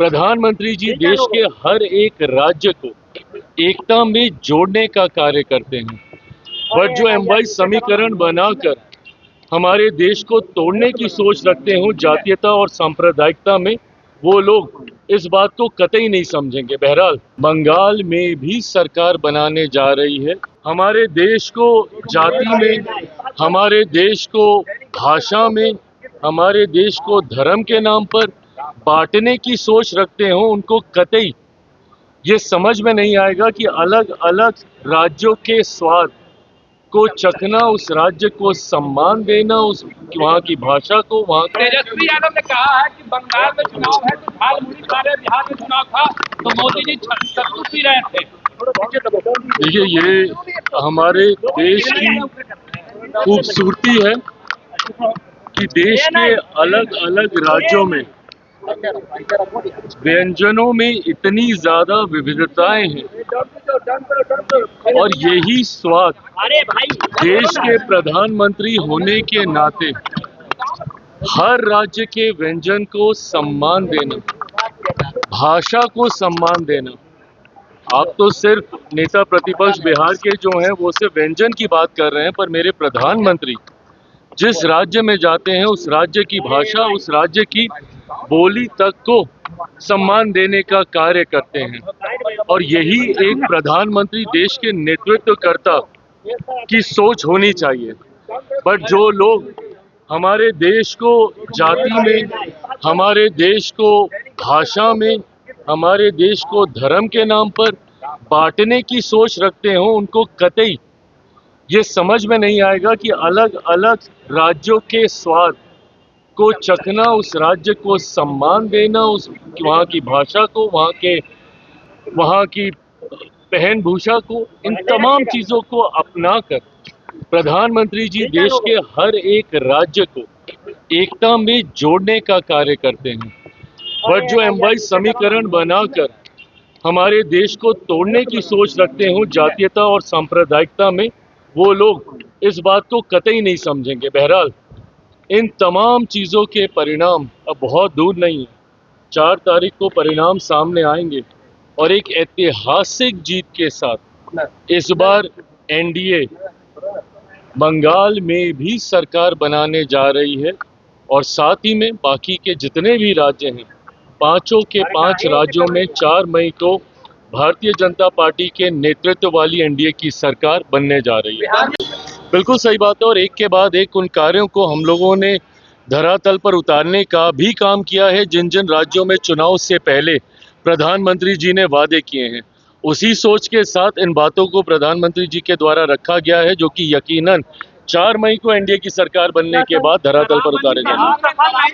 प्रधानमंत्री जी देश के हर एक राज्य को एकता में जोड़ने का कार्य करते हैं, बट जो M22 समीकरण बनाकर हमारे देश को तोड़ने की सोच रखते हो जातीयता और सांप्रदायिकता में, वो लोग इस बात को कतई नहीं समझेंगे। बहरहाल बंगाल में भी सरकार बनाने जा रही है। हमारे देश को जाति में, हमारे देश को भाषा में, हमारे देश को धर्म के नाम पर बांटने की सोच रखते हो, उनको कतई ये समझ में नहीं आएगा कि अलग अलग राज्यों के स्वाद को चखना, उस राज्य को सम्मान देना, उस वहाँ की भाषा को, वहाँ तेजस्वी यादव ने कहा है कि बंगाल में चुनाव है तो झाल मुड़ी खा रहे, बिहार में चुनाव था तो मोदी जी सत्तू पी रहे थे। देखिए, ये हमारे देश की खूबसूरती है कि देश के अलग अलग राज्यों में व्यंजनों में इतनी ज्यादा विविधताएं हैं और यही स्वाद देश के प्रधानमंत्री होने के नाते हर राज्य के व्यंजन को सम्मान देना, भाषा को सम्मान देना। आप तो सिर्फ नेता प्रतिपक्ष बिहार के जो हैं वो सिर्फ व्यंजन की बात कर रहे हैं, पर मेरे प्रधानमंत्री जिस राज्य में जाते हैं उस राज्य की भाषा, उस राज्य की बोली तक को सम्मान देने का कार्य करते हैं। और यही एक प्रधानमंत्री, देश के नेतृत्वकर्ता की सोच होनी चाहिए। बट जो लोग हमारे देश को जाति में, हमारे देश को भाषा में, हमारे देश को धर्म के नाम पर बांटने की सोच रखते हो, उनको कतई ये समझ में नहीं आएगा कि अलग अलग राज्यों के स्वाद को चखना, उस राज्य को सम्मान देना, उस वहाँ की भाषा को, वहाँ की पहन भूषा को, इन तमाम चीजों को अपनाकर प्रधानमंत्री जी देश के हर एक राज्य को एकता में जोड़ने का कार्य करते हैं। बट जो M22 समीकरण बनाकर हमारे देश को तोड़ने की सोच रखते हो जातीयता और सांप्रदायिकता में, वो लोग इस बात को कतई नहीं समझेंगे। बहरहाल इन तमाम चीज़ों के परिणाम अब बहुत दूर नहीं है। 4 तारीख को परिणाम सामने आएंगे और एक ऐतिहासिक जीत के साथ इस बार NDA बंगाल में भी सरकार बनाने जा रही है और साथ ही में बाकी के जितने भी राज्य हैं, 5 के 5 राज्यों में 4 मई को भारतीय जनता पार्टी के नेतृत्व वाली NDA की सरकार बनने जा रही है। बिल्कुल सही बात है, और एक के बाद एक उन कार्यों को हम लोगों ने धरातल पर उतारने का भी काम किया है जिन जिन राज्यों में चुनाव से पहले प्रधानमंत्री जी ने वादे किए हैं। उसी सोच के साथ इन बातों को प्रधानमंत्री जी के द्वारा रखा गया है, जो कि यकीनन 4 मई को NDA की सरकार बनने के बाद धरातल पर उतारे जाएंगे।